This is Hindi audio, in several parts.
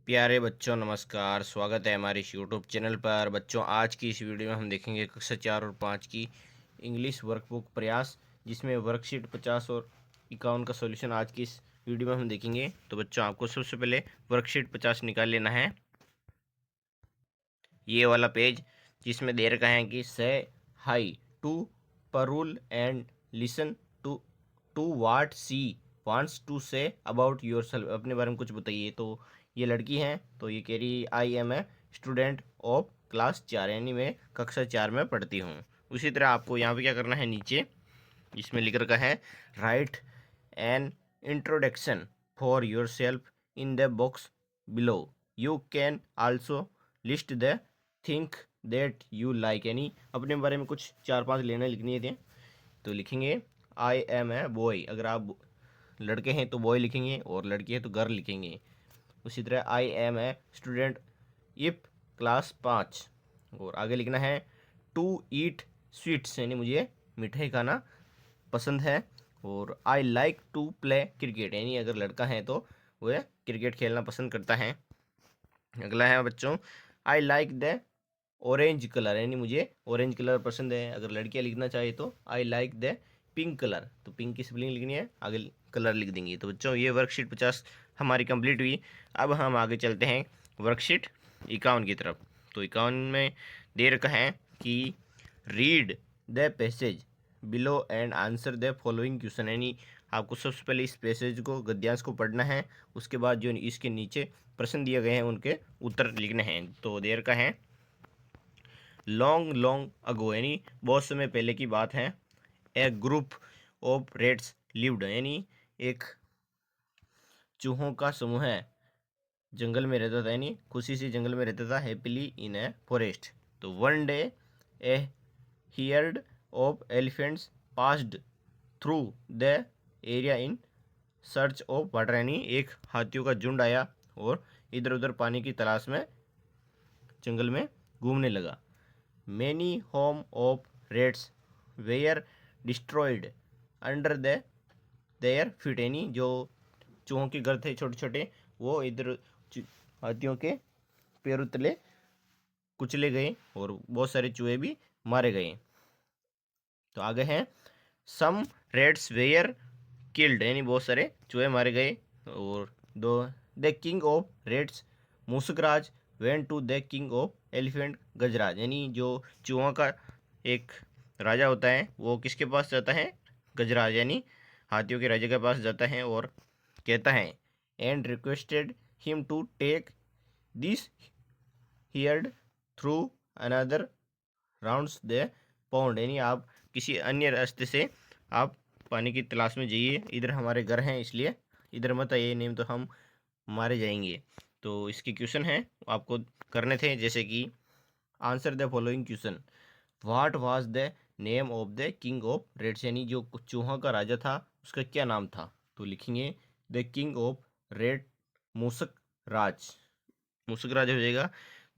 प्यारे बच्चों नमस्कार। स्वागत है हमारे इस यूट्यूब चैनल पर। बच्चों आज की इस वीडियो में हम देखेंगे कक्षा 4 और 5 की इंग्लिश वर्कबुक प्रयास, जिसमें वर्कशीट 50 और 51 का सॉल्यूशन आज की इस वीडियो में हम देखेंगे। तो बच्चों आपको सबसे पहले वर्कशीट 50 निकाल लेना है, ये वाला पेज जिसमें दे रखा है कि say hi to Parul and listen to to what she wants to say about yourself. अपने बारे में कुछ बताइए। तो ये लड़की है, तो ये कह रही I am a student of class 4, यानी मैं कक्षा 4 में पढ़ती हूँ। उसी तरह आपको यहाँ पे क्या करना है, नीचे इसमें लिख रखा है right an introduction for your self in the box below. You can also list the think that you like, यानी अपने बारे में कुछ 4-5 लेना लिखनी है। तो लिखेंगे आई एम ए बॉय, अगर आप लड़के हैं तो बॉय लिखेंगे और लड़की है तो गर्ल लिखेंगे। उसी तरह I am a student if class 5, और आगे लिखना है टू ईट स्वीट्स, यानी मुझे मिठाई खाना पसंद है। और I like to play cricket, यानी अगर लड़का है तो वह क्रिकेट खेलना पसंद करता है। अगला है बच्चों I like the orange colour, यानी मुझे ऑरेंज कलर पसंद है। अगर लड़कियां लिखना चाहे तो I like the pink colour, तो पिंक की स्पेलिंग लिखनी है, आगे कलर लिख देंगे। तो बच्चों ये वर्कशीट 50 हमारी कंप्लीट हुई। अब हम आगे चलते हैं वर्कशीट 51 की तरफ। तो 51 में दे रखा है कि read the passage below and answer the following question, यानी आपको सबसे पहले इस पैसेज को गद्यांश को पढ़ना है, उसके बाद जो इसके नीचे प्रश्न दिए गए हैं उनके उत्तर लिखने हैं। तो दे रखा है लॉन्ग लॉन्ग अगो, यानी बहुत समय पहले की बात है। ए ग्रुप ऑफ रेट्स लिव्ड, यानी एक चूहों का समूह है जंगल में रहता था, यानी खुशी से जंगल में रहता था। Happily in a forest. तो one day a herd of elephants passed through the area in search of water, यानी एक हाथियों का झुंड आया और इधर उधर पानी की तलाश में जंगल में घूमने लगा। Many home of rats were destroyed under the their feet, यानी जो चूहों के घर थे छोटे छोटे, वो इधर हाथियों के पैरों तले कुचले गए और बहुत सारे चूहे भी मारे गए। तो आगे हैं सम रेट्स वेयर किल्ड, यानी बहुत सारे चूहे मारे गए। और दो the king of rats Mooskaraj went to the king of elephant Gajraj, यानी जो चूहों का एक राजा होता है वो किसके पास जाता है, गजराज, यानी हाथियों के राजा के पास जाता है और कहता है and requested him to take this herd through another rounds the pond, यानी आप किसी अन्य रास्ते से आप पानी की तलाश में जाइए, इधर हमारे घर हैं इसलिए इधर मत आइए, नहीं तो हम मारे जाएंगे। तो इसके क्वेश्चन हैं आपको करने थे, जैसे कि answer the following question. What was the name of the king of rats, यानी जो चूहों का राजा था उसका क्या नाम था। तो लिखेंगे द किंग ऑफ रेड मूसक राज, मूसक राज हो जाएगा।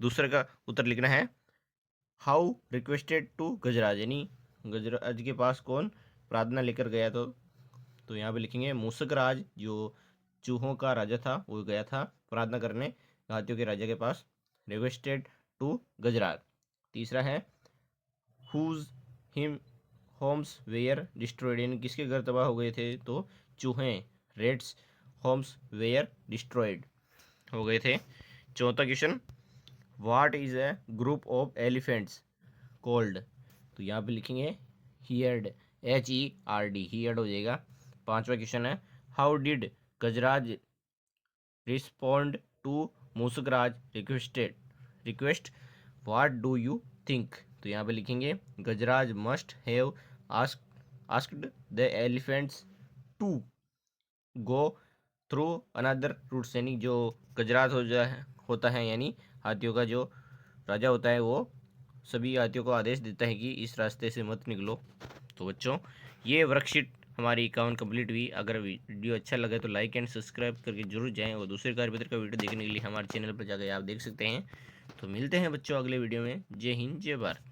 दूसरे का उत्तर लिखना है हाउ रिक्वेस्टेड टू गजराज, यानी गजराज के पास कौन प्रार्थना लेकर गया। तो यहाँ पे लिखेंगे मूसक राज, जो चूहों का राजा था, वो गया था प्रार्थना करने हाथियों के राजा के पास, रिक्वेस्टेड टू गजराज। तीसरा है whose him homes were destroyed, यानी किसके घर तबाह हो गए थे। तो चूहे रेड्स होम्स वेयर डिस्ट्रॉयड हो गए थे। चौथा question what is a group of elephants cold, तो यहाँ पे लिखेंगे हियर्ड, HERD, हियर्ड हो जाएगा। पांचवा क्वेश्चन है how did Gajraj respond to Mooskaraj request what do you think, तो यहाँ पे लिखेंगे Gajraj must have asked the elephants to go through another routes, यानी जो गजराज होता है यानी हाथियों का जो राजा होता है, वो सभी हाथियों को आदेश देता है कि इस रास्ते से मत निकलो। तो बच्चों ये वर्कशीट हमारी 51 कंप्लीट हुई। अगर वीडियो अच्छा लगे तो लाइक एंड सब्सक्राइब करके जरूर जाएं, और दूसरे कार्यपत्र का वीडियो देखने के लिए हमारे चैनल पर जाकर आप देख सकते हैं। तो मिलते हैं बच्चों अगले वीडियो में। जय हिंद जय भारत।